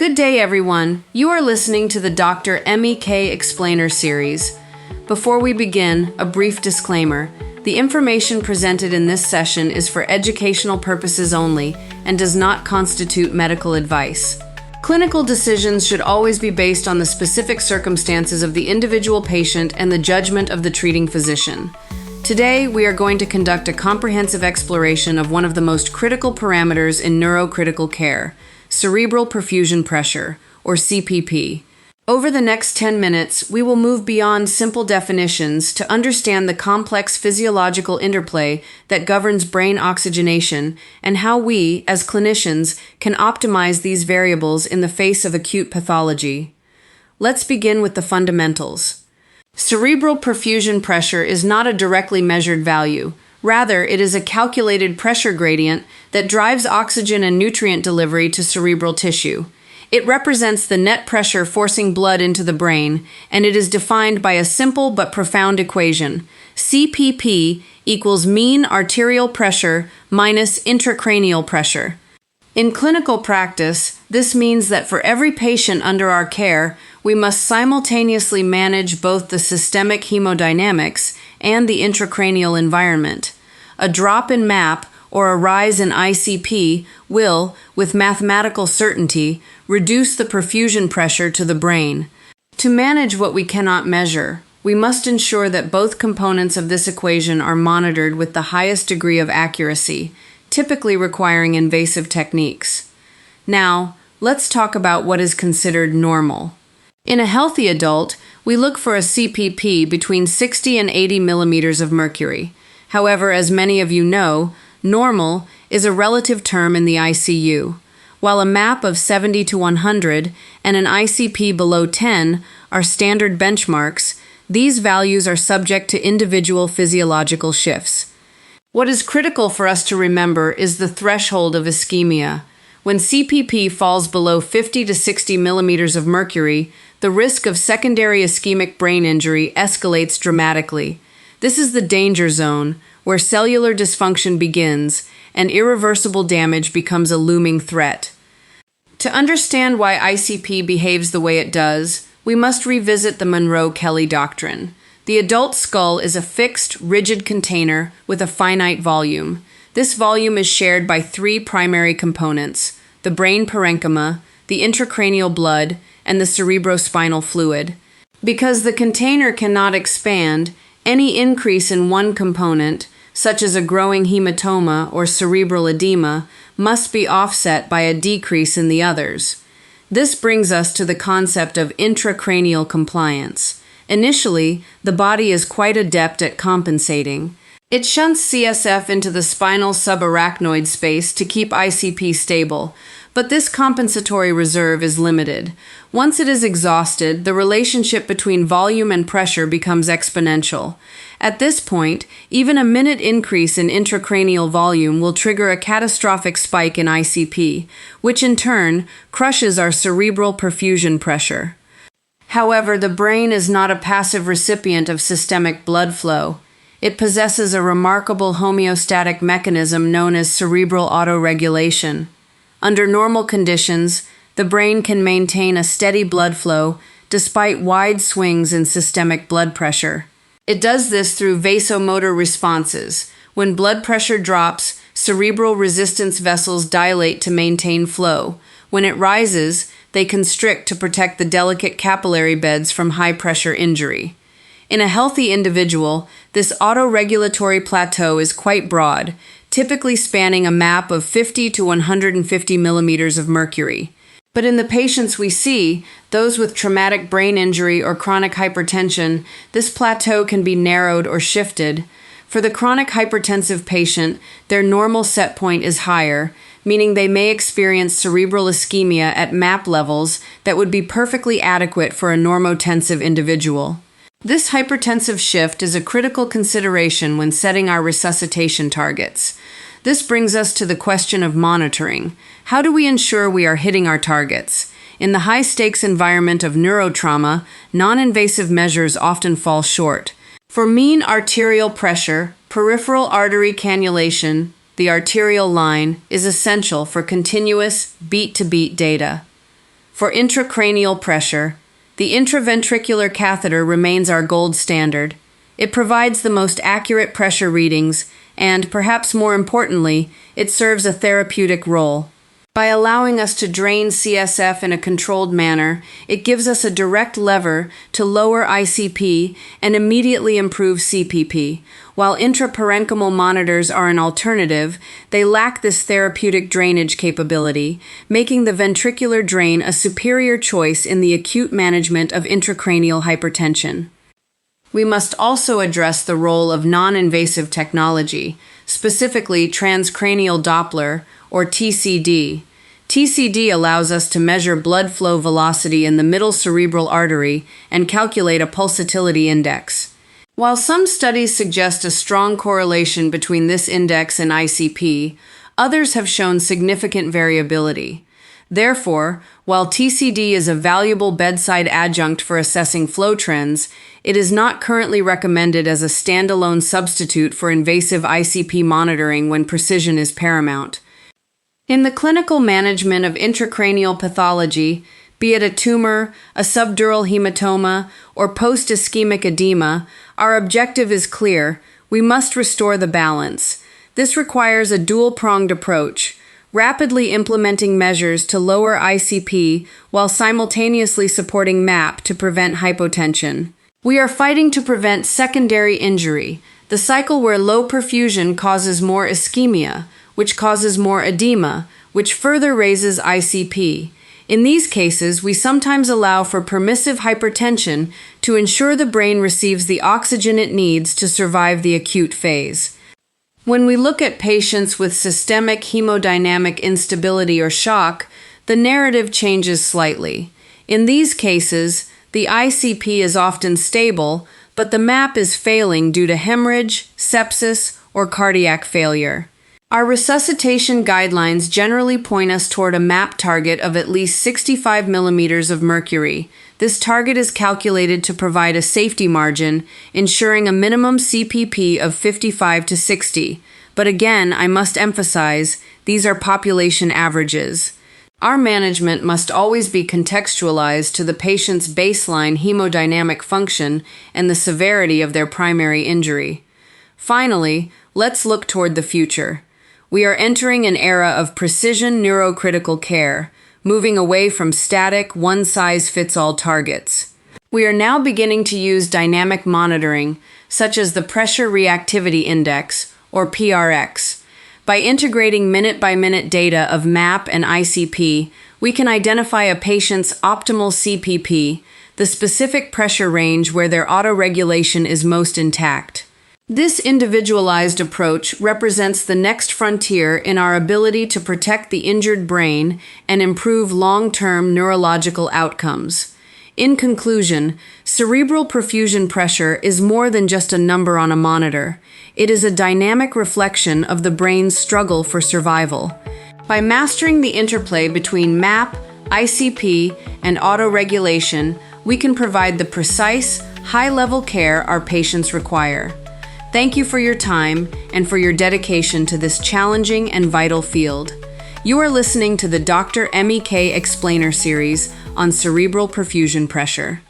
Good day, everyone. You are listening to the Dr. MEK Explainer series. Before we begin, a brief disclaimer. The information presented in this session is for educational purposes only and does not constitute medical advice. Clinical decisions should always be based on the specific circumstances of the individual patient and the judgment of the treating physician. Today, we are going to conduct a comprehensive exploration of one of the most critical parameters in neurocritical care, cerebral perfusion pressure, or CPP. Over the next 10 minutes, we will move beyond simple definitions to understand the complex physiological interplay that governs brain oxygenation and how we, as clinicians, can optimize these variables in the face of acute pathology. Let's begin with the fundamentals. Cerebral perfusion pressure is not a directly measured value. Rather, it is a calculated pressure gradient that drives oxygen and nutrient delivery to cerebral tissue. It represents the net pressure forcing blood into the brain, and it is defined by a simple but profound equation. CPP equals mean arterial pressure minus intracranial pressure. In clinical practice, this means that for every patient under our care, we must simultaneously manage both the systemic hemodynamics and the intracranial environment. A drop in MAP or a rise in ICP will, with mathematical certainty, reduce the perfusion pressure to the brain. To manage what we cannot measure, we must ensure that both components of this equation are monitored with the highest degree of accuracy, typically requiring invasive techniques. Now, let's talk about what is considered normal. In a healthy adult, we look for a CPP between 60 and 80 millimeters of mercury. However, as many of you know, normal is a relative term in the ICU. While a MAP of 70 to 100 and an ICP below 10 are standard benchmarks, these values are subject to individual physiological shifts. What is critical for us to remember is the threshold of ischemia. When CPP falls below 50 to 60 millimeters of mercury, the risk of secondary ischemic brain injury escalates dramatically. This is the danger zone, where cellular dysfunction begins and irreversible damage becomes a looming threat. To understand why ICP behaves the way it does, we must revisit the Monroe-Kelly doctrine. The adult skull is a fixed, rigid container with a finite volume. This volume is shared by three primary components: the brain parenchyma, the intracranial blood, and the cerebrospinal fluid. Because the container cannot expand, any increase in one component, such as a growing hematoma or cerebral edema, must be offset by a decrease in the others. This brings us to the concept of intracranial compliance. Initially, the body is quite adept at compensating. It shunts CSF into the spinal subarachnoid space to keep ICP stable, but this compensatory reserve is limited. Once it is exhausted, the relationship between volume and pressure becomes exponential. At this point, even a minute increase in intracranial volume will trigger a catastrophic spike in ICP, which in turn crushes our cerebral perfusion pressure. However, the brain is not a passive recipient of systemic blood flow. It possesses a remarkable homeostatic mechanism known as cerebral autoregulation. Under normal conditions, the brain can maintain a steady blood flow despite wide swings in systemic blood pressure. It does this through vasomotor responses. When blood pressure drops, cerebral resistance vessels dilate to maintain flow. When it rises, they constrict to protect the delicate capillary beds from high-pressure injury. In a healthy individual, this autoregulatory plateau is quite broad, typically spanning a MAP of 50 to 150 millimeters of mercury. But in the patients we see, those with traumatic brain injury or chronic hypertension, this plateau can be narrowed or shifted. For the chronic hypertensive patient, their normal set point is higher, meaning they may experience cerebral ischemia at MAP levels that would be perfectly adequate for a normotensive individual. This hypertensive shift is a critical consideration when setting our resuscitation targets. This brings us to the question of monitoring. How do we ensure we are hitting our targets? In the high-stakes environment of neurotrauma, non-invasive measures often fall short. For mean arterial pressure, peripheral artery cannulation, the arterial line, is essential for continuous beat-to-beat data. For intracranial pressure, the intraventricular catheter remains our gold standard. It provides the most accurate pressure readings and, perhaps more importantly, it serves a therapeutic role. By allowing us to drain CSF in a controlled manner, it gives us a direct lever to lower ICP and immediately improve CPP. While intraparenchymal monitors are an alternative, they lack this therapeutic drainage capability, making the ventricular drain a superior choice in the acute management of intracranial hypertension. We must also address the role of non-invasive technology, specifically transcranial Doppler, or TCD. TCD allows us to measure blood flow velocity in the middle cerebral artery and calculate a pulsatility index. While some studies suggest a strong correlation between this index and ICP, others have shown significant variability. Therefore, while TCD is a valuable bedside adjunct for assessing flow trends, it is not currently recommended as a standalone substitute for invasive ICP monitoring when precision is paramount. In the clinical management of intracranial pathology, be it a tumor, a subdural hematoma, or post-ischemic edema, our objective is clear: we must restore the balance. This requires a dual-pronged approach, rapidly implementing measures to lower ICP while simultaneously supporting MAP to prevent hypotension. We are fighting to prevent secondary injury, the cycle where low perfusion causes more ischemia, which causes more edema, which further raises ICP. In these cases, we sometimes allow for permissive hypertension to ensure the brain receives the oxygen it needs to survive the acute phase. When we look at patients with systemic hemodynamic instability or shock, the narrative changes slightly. In these cases, the ICP is often stable, but the MAP is failing due to hemorrhage, sepsis, or cardiac failure. Our resuscitation guidelines generally point us toward a MAP target of at least 65 millimeters of mercury. This target is calculated to provide a safety margin, ensuring a minimum CPP of 55 to 60. But again, I must emphasize, these are population averages. Our management must always be contextualized to the patient's baseline hemodynamic function and the severity of their primary injury. Finally, let's look toward the future. We are entering an era of precision neurocritical care, moving away from static, one-size-fits-all targets. We are now beginning to use dynamic monitoring, such as the Pressure-Reactivity Index, or PRX. By integrating minute-by-minute data of MAP and ICP, we can identify a patient's optimal CPP, the specific pressure range where their autoregulation is most intact. This individualized approach represents the next frontier in our ability to protect the injured brain and improve long-term neurological outcomes. In conclusion, cerebral perfusion pressure is more than just a number on a monitor. It is a dynamic reflection of the brain's struggle for survival. By mastering the interplay between MAP, ICP, and autoregulation, we can provide the precise, high-level care our patients require. Thank you for your time and for your dedication to this challenging and vital field. You are listening to the Dr. MEK Explainer series on cerebral perfusion pressure.